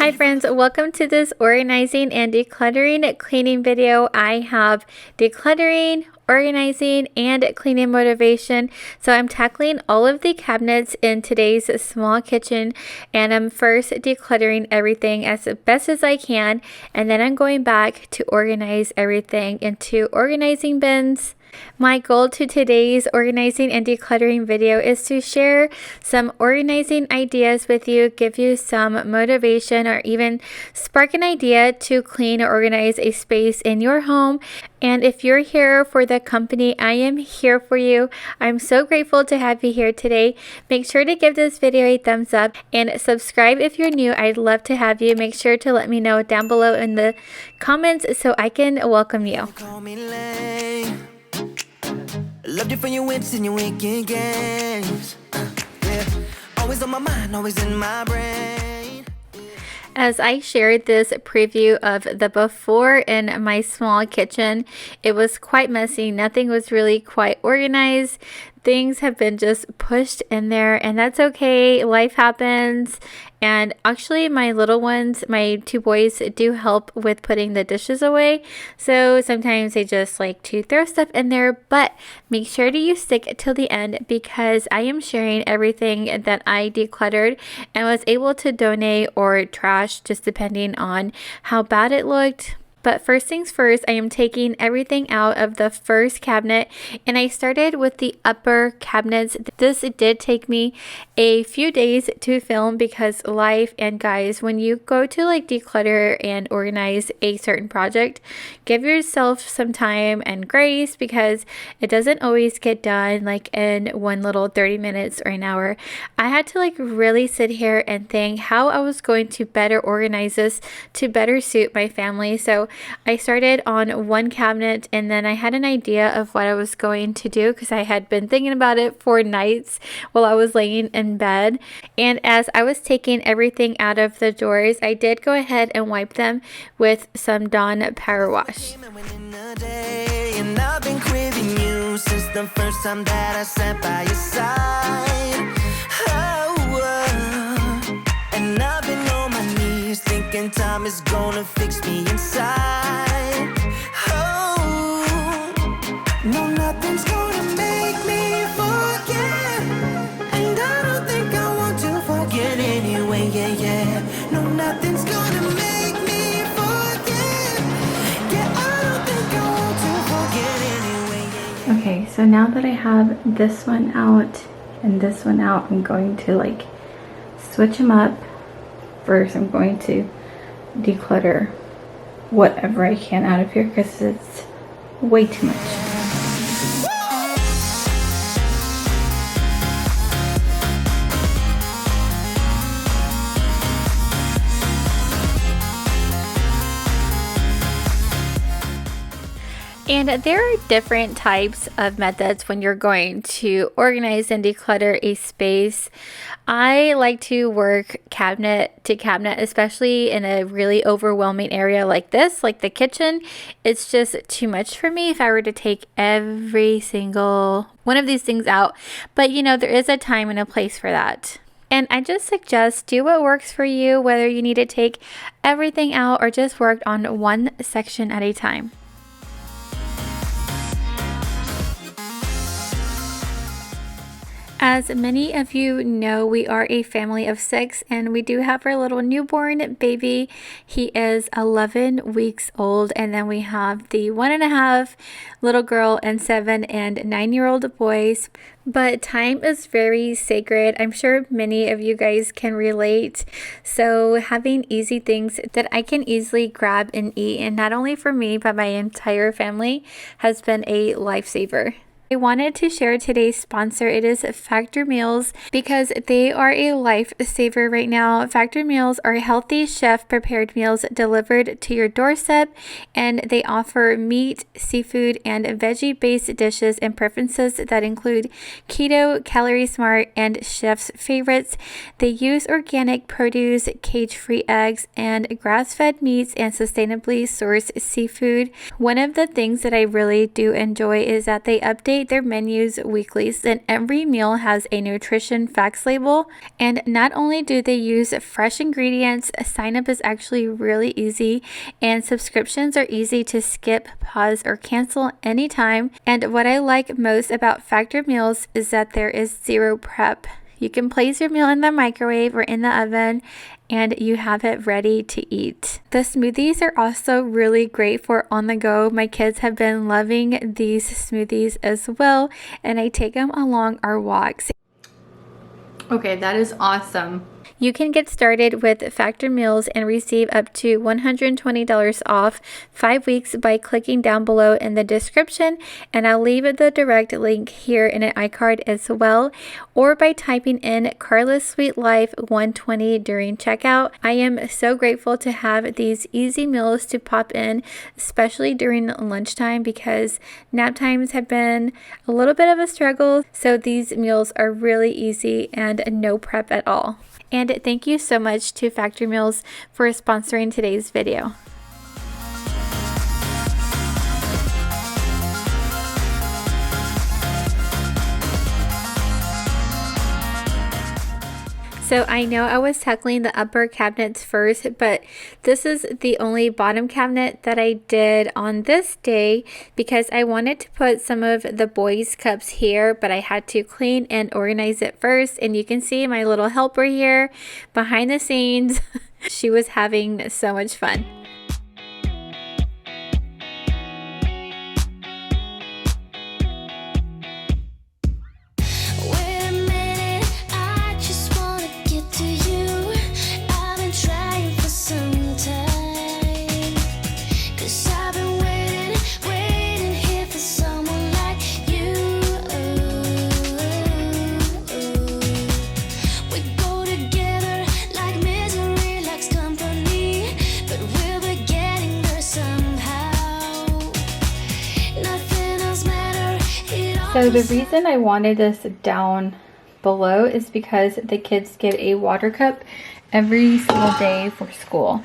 Hi friends, welcome to this organizing and decluttering cleaning video. I have decluttering, organizing, and cleaning motivation. So I'm tackling all of the cabinets in today's small kitchen, and I'm first decluttering everything as best as I can, and then I'm going back to organize everything into organizing bins. My goal to today's organizing and decluttering video is to share some organizing ideas with you, give you some motivation, or even spark an idea to clean or organize a space in your home. And if you're here for the company, I am here for you. I'm so grateful to have you here today. Make sure to give this video a thumbs up and subscribe if you're new. I'd love to have you. Make sure to let me know down below in the comments so I can welcome you. Loved you for your wits and your wicked games. Yeah. Always on my mind, always in my brain. As I shared this preview of the before in my small kitchen, it was quite messy. Nothing was really quite organized. Things have been just pushed in there, and that's okay. Life happens. And actually, my little ones, my two boys, do help with putting the dishes away. So sometimes they just like to throw stuff in there, but make sure to stick till the end because I am sharing everything that I decluttered and was able to donate or trash, just depending on how bad it looked. But first things first, I am taking everything out of the first cabinet, and I started with the upper cabinets. This did take me a few days to film because life, and guys, when you go to like declutter and organize a certain project, give yourself some time and grace because it doesn't always get done like in one little 30 minutes or an hour. I had to like really sit here and think how I was going to better organize this to better suit my family. So I started on one cabinet, and then I had an idea of what I was going to do because I had been thinking about it for nights while I was laying in bed. And as I was taking everything out of the drawers, I did go ahead and wipe them with some Dawn Power Wash. And I've been craving you since the first time that I sat by your side. And I've been on my knees thinking time is gonna fix me inside. No, nothing's gonna make me forget, and I don't think I want to forget anyway. No, nothing's gonna make me forget. I don't think I want to forget anyway. Okay, so now that I have this one out and this one out, I'm going to like switch them up. First, I'm going to declutter whatever I can out of here because it's way too much. And there are different types of methods when you're going to organize and declutter a space. I like to work cabinet to cabinet, especially in a really overwhelming area like this, like the kitchen. It's just too much for me if I were to take every single one of these things out. But you know, there is a time and a place for that. And I just suggest do what works for you, whether you need to take everything out or just work on one section at a time. As many of you know, we are a family of 6, and we do have our little newborn baby. He is 11 weeks old, and then we have the 1.5 little girl and 7 and 9-year-old boys. But time is very sacred. I'm sure many of you guys can relate. So having easy things that I can easily grab and eat, and not only for me, but my entire family, has been a lifesaver. I wanted to share today's sponsor. It is Factor Meals because they are a lifesaver right now. Factor Meals are healthy chef-prepared meals delivered to your doorstep, and they offer meat, seafood, and veggie-based dishes and preferences that include keto, calorie smart, and chef's favorites. They use organic produce, cage-free eggs, and grass-fed meats and sustainably sourced seafood. One of the things that I really do enjoy is that they update update their menus weekly, and every meal has a nutrition facts label. And not only do they use fresh ingredients, sign up is actually really easy, and subscriptions are easy to skip, pause, or cancel anytime. And what I like most about Factor meals is that there is zero prep. You can place your meal in the microwave or in the oven and you have it ready to eat. The smoothies are also really great for on the go. My kids have been loving these smoothies as well, and I take them along our walks. Okay, that is awesome. You can get started with Factor meals and receive up to $120 off 5 weeks by clicking down below in the description, and I'll leave the direct link here in an iCard as well, or by typing in Karla's Sweet Life 120 during checkout. I am so grateful to have these easy meals to pop in, especially during lunchtime, because nap times have been a little bit of a struggle, so these meals are really easy and no prep at all. And thank you so much to Factor Meals for sponsoring today's video. So I know I was tackling the upper cabinets first, but this is the only bottom cabinet that I did on this day because I wanted to put some of the boys' cups here, but I had to clean and organize it first. And you can see my little helper here behind the scenes. She was having so much fun. So the reason I wanted this down below is because the kids get a water cup every single day for school.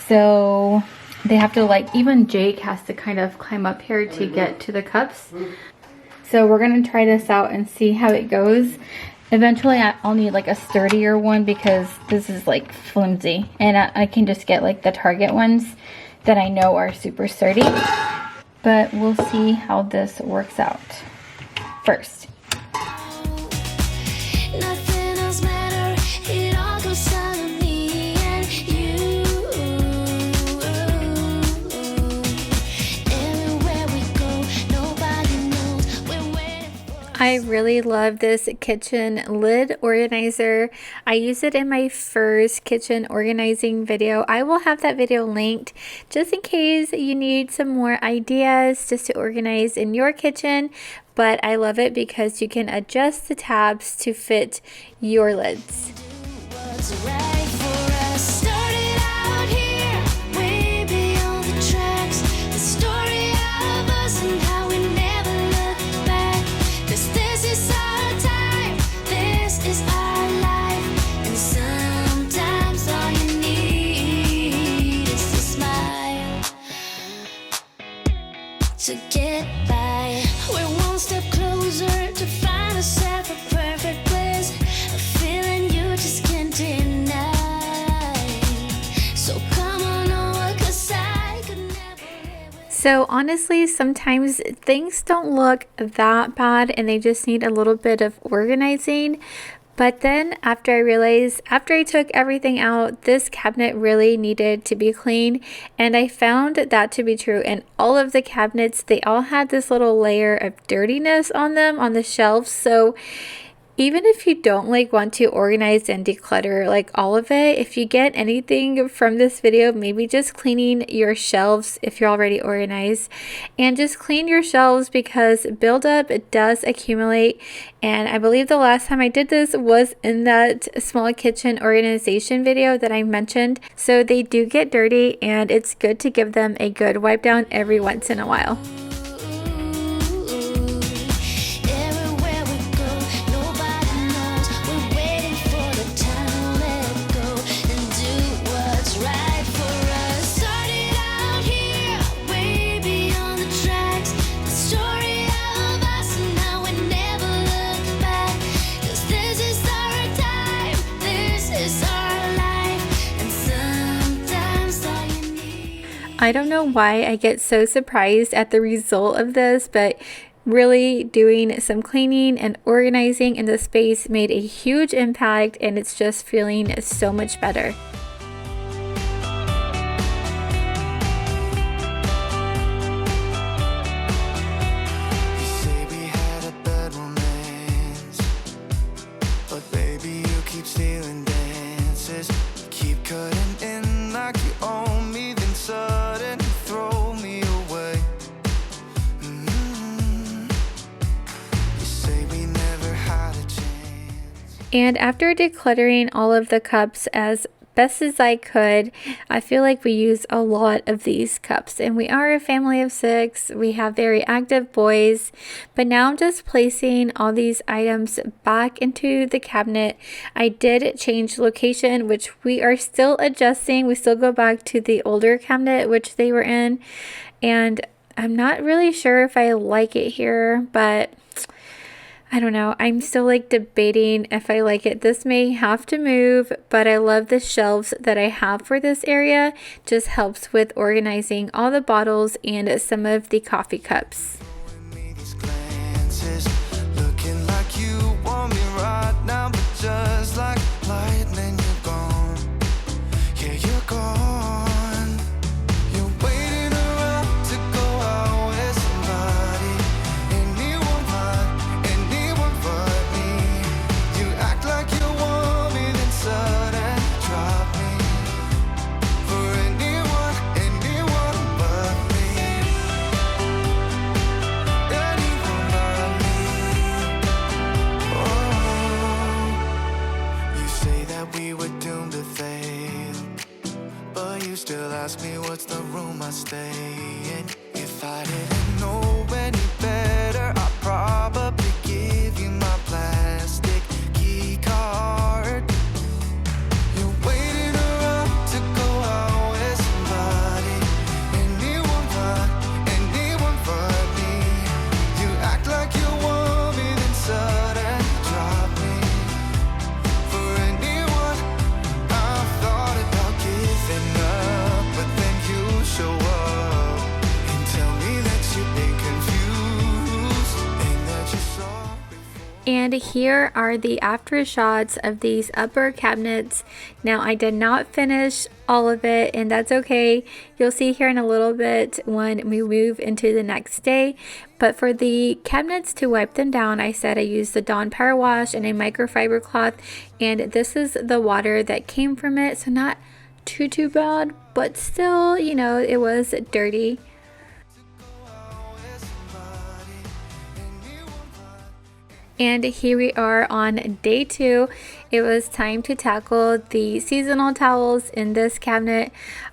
So they have to, like, even Jake has to kind of climb up here to get to the cups. So we're going to try this out and see how it goes. Eventually I'll need like a sturdier one because this is like flimsy, and I can just get like the Target ones that I know are super sturdy. But we'll see how this works out first. I really love this kitchen lid organizer. I used it in my first kitchen organizing video. I will have that video linked just in case you need some more ideas just to organize in your kitchen. But I love it because you can adjust the tabs to fit your lids. To get by, we're one step closer to find ourselves a perfect place, a feeling you just can't deny. So come on over, 'cause I could never. So honestly, sometimes things don't look that bad and they just need a little bit of organizing. But then after I realized, after I took everything out, this cabinet really needed to be clean. And I found that to be true. And all of the cabinets, they all had this little layer of dirtiness on them on the shelves. So even if you don't like want to organize and declutter like all of it, if you get anything from this video, maybe just cleaning your shelves if you're already organized, and just clean your shelves because buildup, it does accumulate. And I believe the last time I did this was in that small kitchen organization video that I mentioned. So they do get dirty, and it's good to give them a good wipe down every once in a while. I don't know why I get so surprised at the result of this, but really doing some cleaning and organizing in the space made a huge impact, and it's just feeling so much better. You say we had a bad romance, but baby, you keep stealing dances. Keep cutting in like you own me, then suddenly throw me away. You say we never had a chance. And after decluttering all of the cups as best as I could, I feel like we use a lot of these cups, and we are a family of 6. We have very active boys, but now I'm just placing all these items back into the cabinet. I did change location, which we are still adjusting. We still go back to the older cabinet which they were in, and I'm not really sure if I like it here, but I don't know. I'm still like debating if I like it. This may have to move, but I love the shelves that I have for this area. Just helps with organizing all the bottles and some of the coffee cups. Throwing me these glances, looking like you want me right now, but just like lightning, you're gone. Yeah, you're gone. You're waiting around to go out with somebody. Anyone but me. You act like you want me, then suddenly drop me. For anyone but me. Anyone but me. Oh, you say that we were doomed to fail, but you still ask me what's the room I stay in. If I didn't know any better, I'd probably give you my plastic key card. You're waiting around to go out with somebody. Anyone but me. You act like you want me, then suddenly drop me. For anyone, I've thought about giving up, but then you show up and tell me that you've been confused and that you're sorry. And here are the after shots of these upper cabinets. Now I did not finish all of it, and that's okay. You'll see here in a little bit when we move into the next day. But for the cabinets to wipe them down, I said I used the Dawn Power Wash and a microfiber cloth, and this is the water that came from it. So not too bad, but still, you know, it was dirty. And here we are on day 2. It was time to tackle the seasonal towels in this cabinet.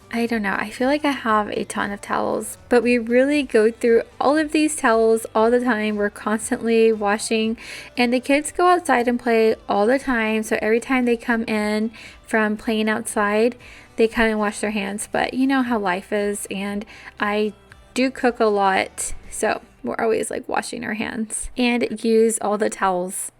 I don't know, I feel like I have a ton of towels, but we really go through all of these towels all the time. We're constantly washing, and the kids go outside and play all the time. So every time they come in from playing outside, they come and wash their hands. But you know how life is, and I do cook a lot, so we're always like washing our hands and use all the towels.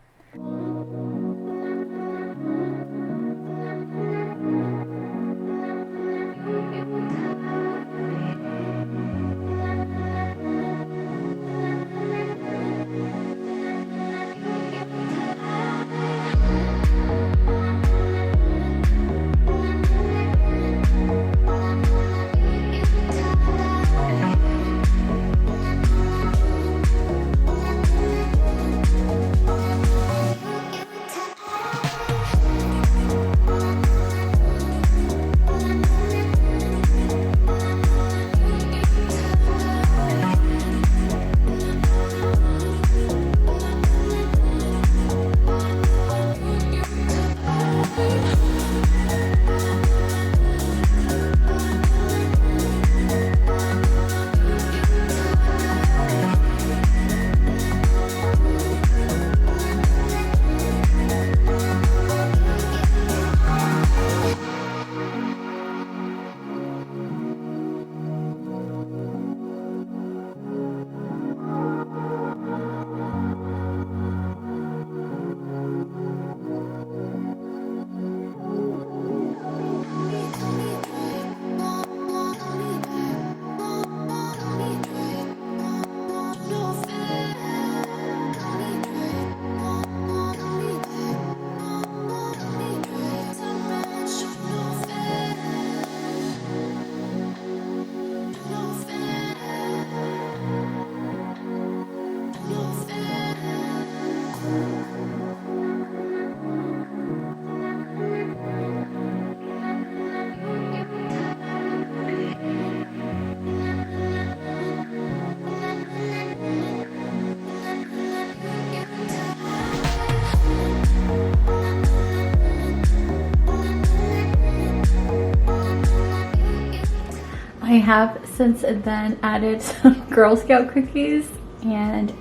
have since then added some Girl Scout cookies, and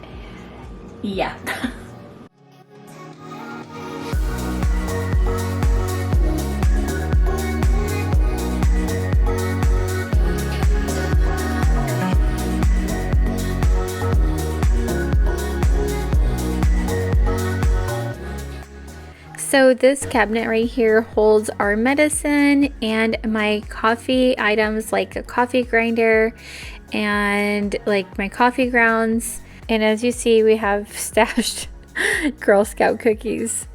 yeah. So this cabinet right here holds our medicine and my coffee items, like a coffee grinder and like my coffee grounds. And as you see, we have stashed Girl Scout cookies.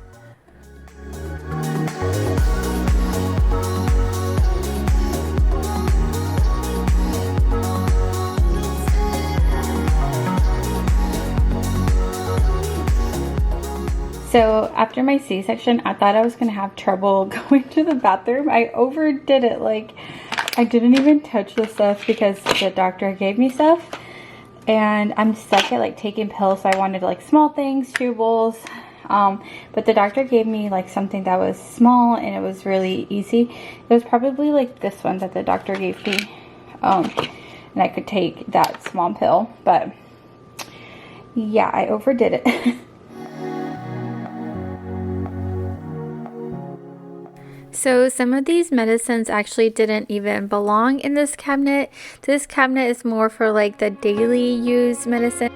So after my C-section, I thought I was gonna have trouble going to the bathroom. I overdid it. Like, I didn't even touch the stuff because the doctor gave me stuff. And I'm stuck at like taking pills, so I wanted like small things, chewables. But the doctor gave me like something that was small and it was really easy. It was probably like this one that the doctor gave me. And I could take that small pill. But yeah, I overdid it. So some of these medicines actually didn't even belong in this cabinet. This cabinet is more for like the daily use medicine.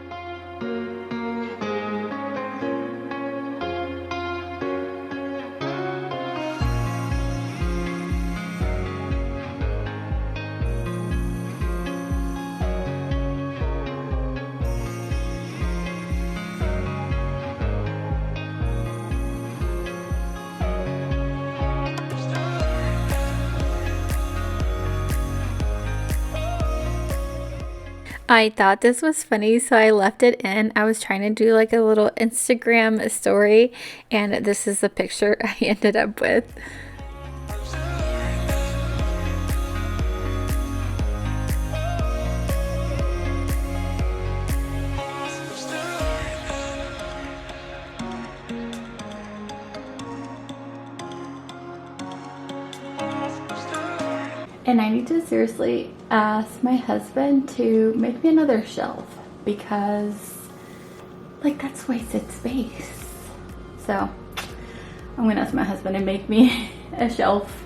I thought this was funny, so I left it in. I was trying to do like a little Instagram story, and this is the picture I ended up with. And I need to seriously ask my husband to make me another shelf, because like that's wasted space. So I'm gonna ask my husband to make me a shelf.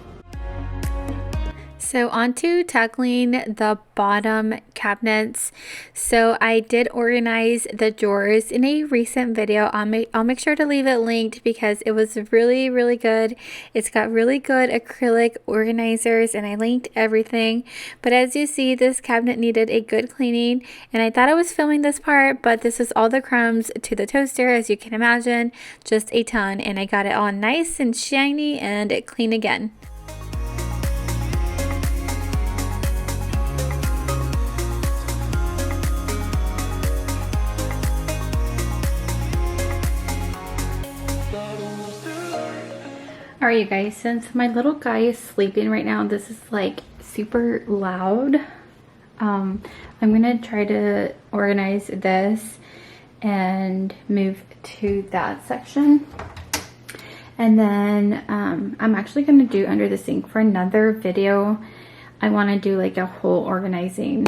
So on to tackling the bottom cabinets. So I did organize the drawers in a recent video. I'll make sure to leave it linked because it was really, really good. It's got really good acrylic organizers and I linked everything. But as you see, this cabinet needed a good cleaning, and I thought I was filming this part, but this is all the crumbs to the toaster, as you can imagine, just a ton. And I got it all nice and shiny and clean again. Alright, you guys, since my little guy is sleeping right now, this is like super loud. I'm gonna try to organize this and move to that section. And then I'm actually gonna do under the sink for another video. I want to do like a whole organizing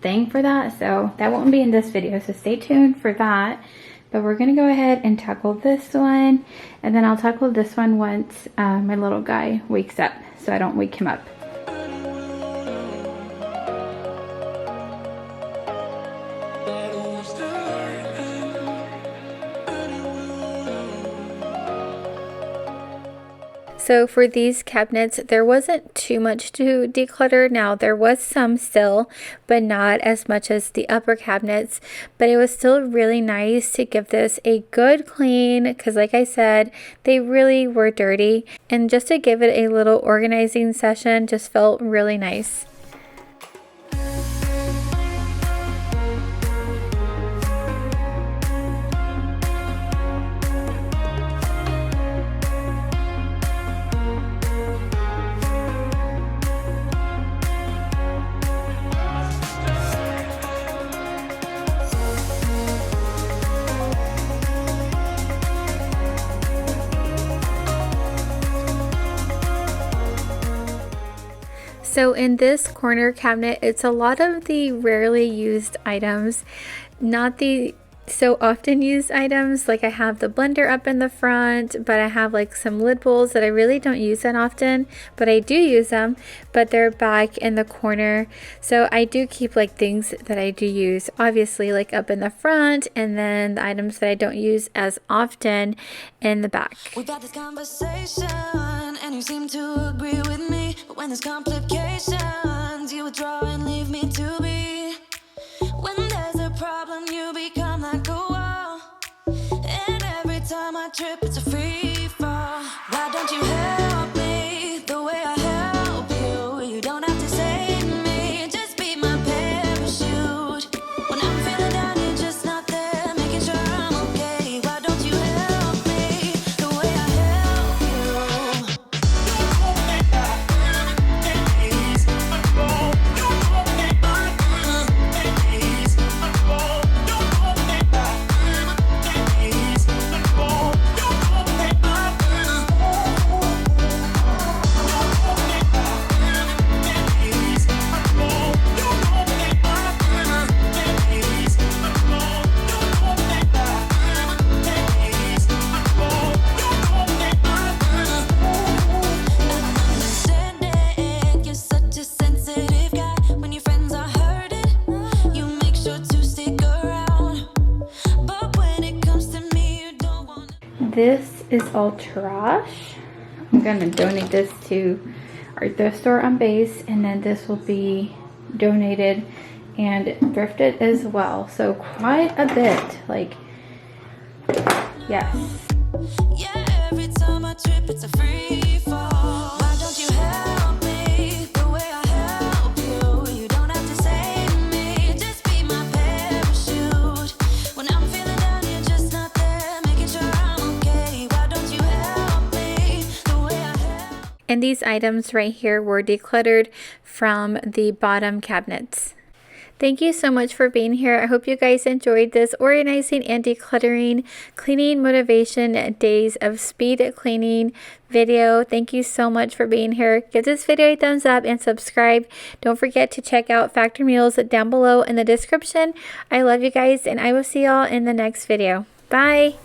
thing for that, so that won't be in this video, so stay tuned for that. But we're gonna go ahead and tackle this one, and then I'll tackle this one once my little guy wakes up, so I don't wake him up. So for these cabinets, there wasn't too much to declutter. Now there was some still, but not as much as the upper cabinets, but it was still really nice to give this a good clean, because like I said, they really were dirty, and just to give it a little organizing session just felt really nice. So in this corner cabinet, it's a lot of the rarely used items, not the so often used items. Like I have the blender up in the front, but I have like some lid bowls that I really don't use that often, but I do use them, but they're back in the corner. So I do keep like things that I do use, obviously, like up in the front, and then the items that I don't use as often in the back. We've had this conversation and you seem to agree with me, but when there's complications you withdraw and leave me to be. When there's a problem you become like a wall, and every time I trip it's a free fall. Why don't you help me the way I help you? You don't have to save me, just be my parachute. When I'm feeling down you're just not there, making sure I'm okay. Why don't you help me the way I help you? You're such a sensitive guy. When your friends are hurting, you make sure to stick around. But when it comes to me, you don't want. This is all trash. I'm gonna donate this to our thrift store on base, and then this will be donated and thrifted as well. So quite a bit, like, yes. Yeah, every time I trip, it's a free fall. Why don't you help me the way I help you? You don't have to save me, just be my parachute. When I'm feeling down, you're just not there, making sure I'm okay. Why don't you help me the way I help? And these items right here were decluttered from the bottom cabinets. Thank you so much for being here. I hope you guys enjoyed this organizing and decluttering cleaning motivation days of speed cleaning video. Thank you so much for being here. Give this video a thumbs up and subscribe. Don't forget to check out Factor Meals down below in the description. I love you guys, and I will see y'all in the next video. Bye.